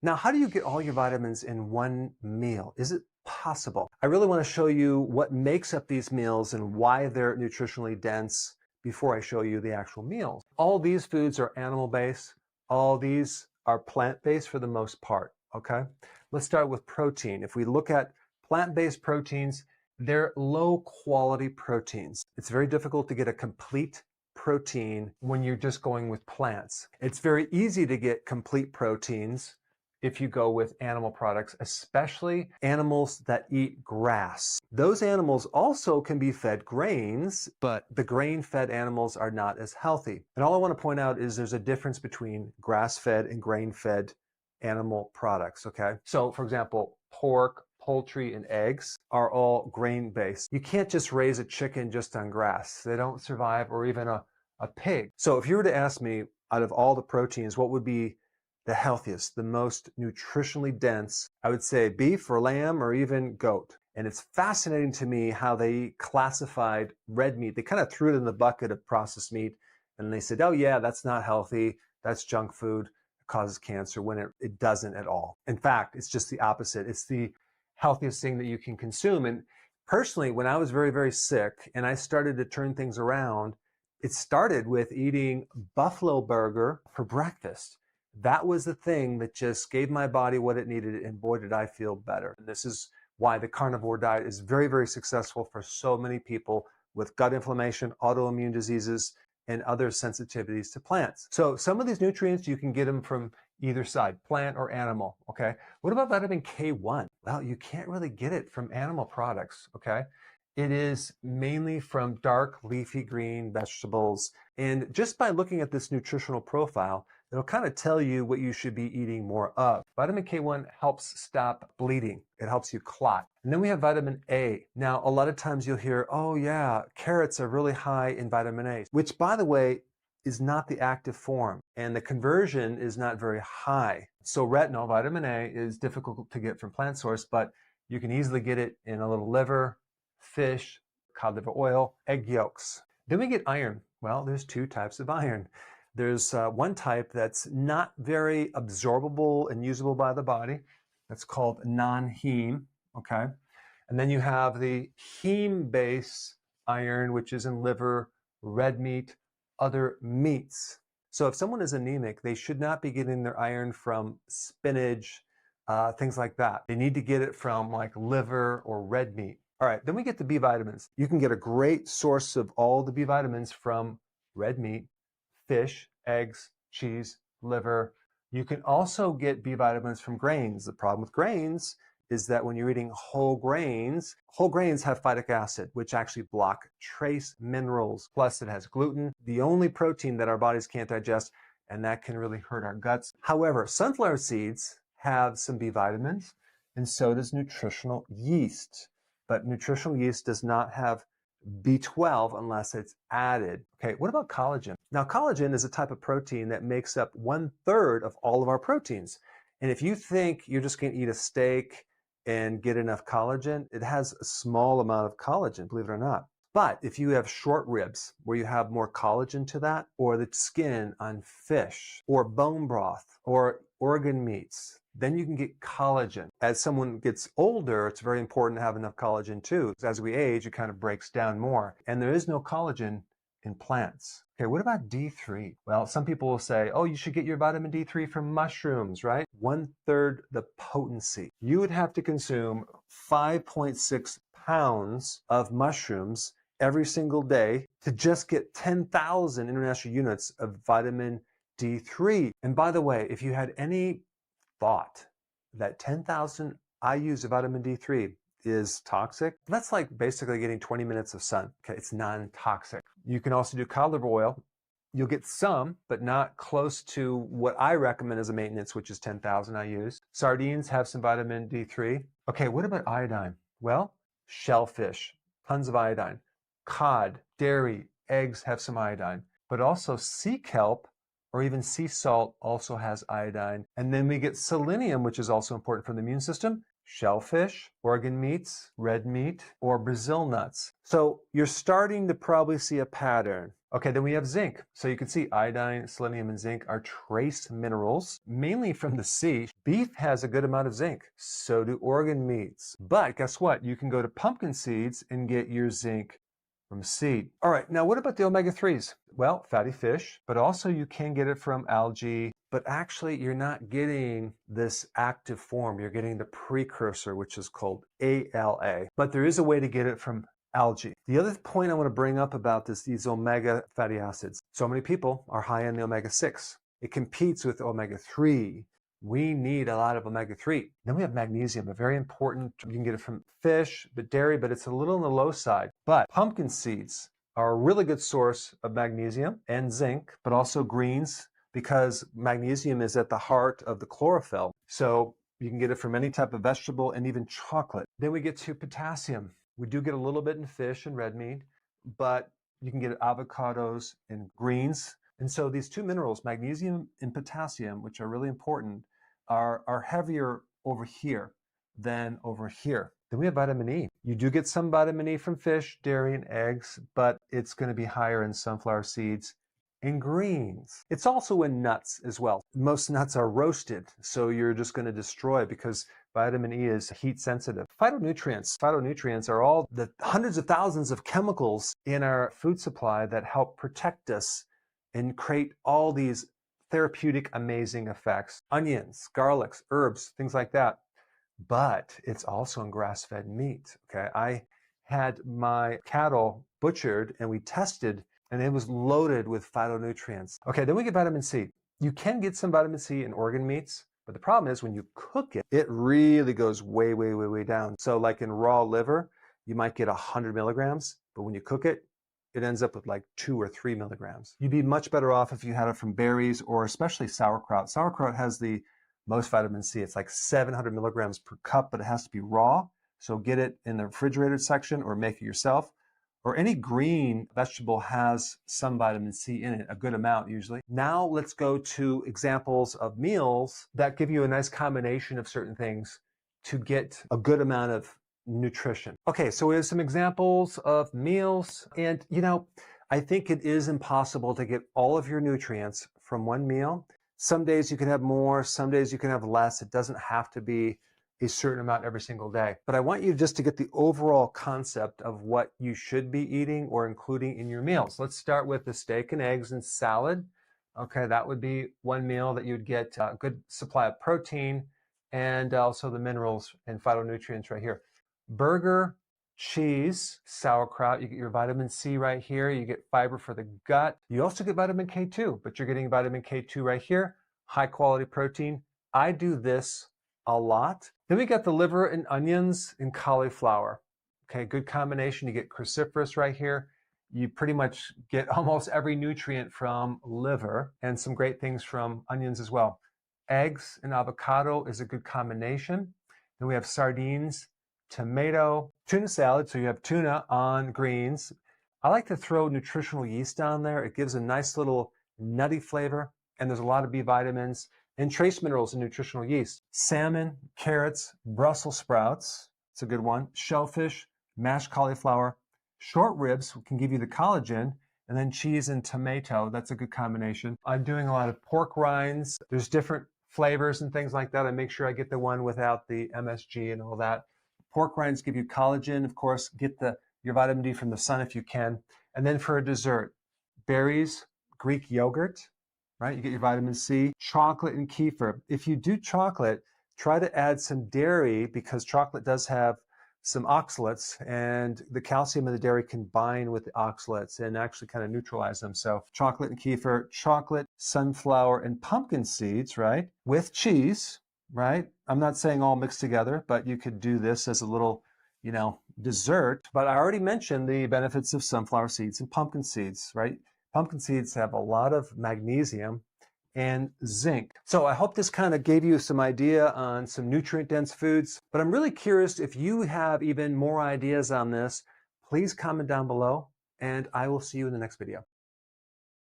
Now, how do you get all your vitamins in one meal? Is it possible? I really want to show you what makes up these meals and why they're nutritionally dense before I show you the actual meals. All these foods are animal-based. All these are plant-based for the most part, okay? Let's start with protein. If we look at plant-based proteins, they're low-quality proteins. It's very difficult to get a complete protein when you're just going with plants. It's very easy to get complete proteins if you go with animal products, especially animals that eat grass. Those animals also can be fed grains, but the grain-fed animals are not as healthy. And all I want to point out is there's a difference between grass-fed and grain-fed animal products, okay? So, for example, pork, poultry, and eggs are all grain-based. You can't just raise a chicken just on grass. They don't survive, or even a pig. So if you were to ask me, out of all the proteins, what would be the healthiest, the most nutritionally dense, I would say beef or lamb or even goat. And it's fascinating to me how they classified red meat. They kind of threw it in the bucket of processed meat, and they said, oh yeah, that's not healthy, that's junk food, it causes cancer, when it doesn't at all. In fact, it's just the opposite. It's the healthiest thing that you can consume. And personally, when I was very, very sick and I started to turn things around, it started with eating buffalo burger for breakfast. That was the thing that just gave my body what it needed, and boy, did I feel better. And this is why the carnivore diet is very, very successful for so many people with gut inflammation, autoimmune diseases, and other sensitivities to plants. So some of these nutrients, you can get them from either side, plant or animal, okay? What about vitamin K1? Well, you can't really get it from animal products, okay? It is mainly from dark leafy green vegetables. And just by looking at this nutritional profile, it'll kind of tell you what you should be eating more of. Vitamin K1 helps stop bleeding. It helps you clot. And then we have vitamin A. Now, a lot of times you'll hear, oh yeah, carrots are really high in vitamin A, which, by the way, is not the active form, and the conversion is not very high. So retinol, vitamin A, is difficult to get from plant source, but you can easily get it in a little liver, fish, cod liver oil, egg yolks. Then we get iron. Well, there's two types of iron. There's one type that's not very absorbable and usable by the body. That's called non-heme, okay? And then you have the heme-based iron, which is in liver, red meat, other meats. So if someone is anemic, they should not be getting their iron from spinach, things like that. They need to get it from like liver or red meat. All right, then we get the B vitamins. You can get a great source of all the B vitamins from red meat, fish, eggs, cheese, liver. You can also get B vitamins from grains. The problem with grains is that when you're eating whole grains have phytic acid, which actually block trace minerals. Plus it has gluten, the only protein that our bodies can't digest, and that can really hurt our guts. However, sunflower seeds have some B vitamins, and so does nutritional yeast. But nutritional yeast does not have B12 unless it's added. Okay, what about collagen? Now, collagen is a type of protein that makes up 1/3 of all of our proteins. And if you think you're just going to eat a steak and get enough collagen, it has a small amount of collagen, believe it or not. But if you have short ribs where you have more collagen to that, or the skin on fish, or bone broth, or organ meats, then you can get collagen. As someone gets older, it's very important to have enough collagen too. As we age, it kind of breaks down more. And there is no collagen in plants. Okay, what about D3? Well, some people will say, oh, you should get your vitamin D3 from mushrooms, right? 1/3 the potency. You would have to consume 5.6 pounds of mushrooms every single day to just get 10,000 international units of vitamin D3. And by the way, if you had any thought that 10,000 IUs of vitamin D3 is toxic, that's like basically getting 20 minutes of sun. Okay, it's non-toxic. You can also do cod liver oil. You'll get some, but not close to what I recommend as a maintenance, which is 10,000 IUs. Sardines have some vitamin D3. Okay, what about iodine? Well, shellfish, tons of iodine. Cod, dairy, eggs have some iodine, but also sea kelp or even sea salt also has iodine. And then we get selenium, which is also important for the immune system, shellfish, organ meats, red meat, or Brazil nuts. So you're starting to probably see a pattern. Okay, then we have zinc. So you can see iodine, selenium, and zinc are trace minerals, mainly from the sea. Beef has a good amount of zinc. So do organ meats. But guess what? You can go to pumpkin seeds and get your zinc from seed. All right, now what about the omega-3s? Well, fatty fish, but also you can get it from algae, but actually you're not getting this active form. You're getting the precursor, which is called ALA. But there is a way to get it from algae. The other point I want to bring up about this, these omega fatty acids. So many people are high on the omega-6. It competes with omega-3. We need a lot of omega-3. Then we have magnesium, a very important, you can get it from fish, but dairy, but it's a little on the low side. But pumpkin seeds are a really good source of magnesium and zinc, but also greens, because magnesium is at the heart of the chlorophyll. So you can get it from any type of vegetable and even chocolate. Then we get to potassium. We do get a little bit in fish and red meat, but you can get avocados and greens. And so these two minerals, magnesium and potassium, which are really important, are heavier over here than over here. Then we have vitamin E. You do get some vitamin E from fish, dairy, and eggs, but it's going to be higher in sunflower seeds and greens. It's also in nuts as well. Most nuts are roasted, so you're just going to destroy it because vitamin E is heat sensitive. Phytonutrients. Phytonutrients are all the hundreds of thousands of chemicals in our food supply that help protect us and create all these therapeutic, amazing effects. Onions, garlics, herbs, things like that. But it's also in grass-fed meat, okay? I had my cattle butchered and we tested and it was loaded with phytonutrients. Okay, then we get vitamin C. You can get some vitamin C in organ meats, but the problem is when you cook it, it really goes way, way, way, way down. So like in raw liver, you might get 100 milligrams, but when you cook it, it ends up with like 2 or 3 milligrams. You'd be much better off if you had it from berries or especially sauerkraut. Sauerkraut has the most vitamin C. It's like 700 milligrams per cup, but it has to be raw. So get it in the refrigerated section or make it yourself. Or any green vegetable has some vitamin C in it, a good amount usually. Now let's go to examples of meals that give you a nice combination of certain things to get a good amount of nutrition. Okay, so we have some examples of meals. And you know, I think it is impossible to get all of your nutrients from one meal. Some days you can have more, some days you can have less. It doesn't have to be a certain amount every single day. But I want you just to get the overall concept of what you should be eating or including in your meals. Let's start with the steak and eggs and salad. Okay, that would be one meal that you'd get a good supply of protein and also the minerals and phytonutrients right here. Burger, cheese, sauerkraut, you get your vitamin C right here. You get fiber for the gut. You also get vitamin K2, but you're getting vitamin K2 right here. High quality protein. I do this a lot. Then we got the liver and onions and cauliflower. Okay, good combination. You get cruciferous right here. You pretty much get almost every nutrient from liver and some great things from onions as well. Eggs and avocado is a good combination. Then we have sardines, tomato, tuna salad. So you have tuna on greens. I like to throw nutritional yeast on there. It gives a nice little nutty flavor, and there's a lot of B vitamins and trace minerals in nutritional yeast. Salmon, carrots, Brussels sprouts, it's a good one. Shellfish, mashed cauliflower, short ribs can give you the collagen, and then cheese and tomato, that's a good combination. I'm doing a lot of pork rinds. There's different flavors and things like that. I make sure I get the one without the MSG and all that. Pork rinds give you collagen, of course. Get your vitamin D from the sun if you can. And then for a dessert, berries, Greek yogurt, right? You get your vitamin C, chocolate and kefir. If you do chocolate, try to add some dairy because chocolate does have some oxalates and the calcium in the dairy can bind with the oxalates and actually kind of neutralize them. So chocolate and kefir, chocolate, sunflower, and pumpkin seeds, right? With cheese, right? I'm not saying all mixed together, but you could do this as a little, dessert. But I already mentioned the benefits of sunflower seeds and pumpkin seeds, right? Pumpkin seeds have a lot of magnesium and zinc. So I hope this kind of gave you some idea on some nutrient-dense foods, but I'm really curious if you have even more ideas on this, please comment down below and I will see you in the next video.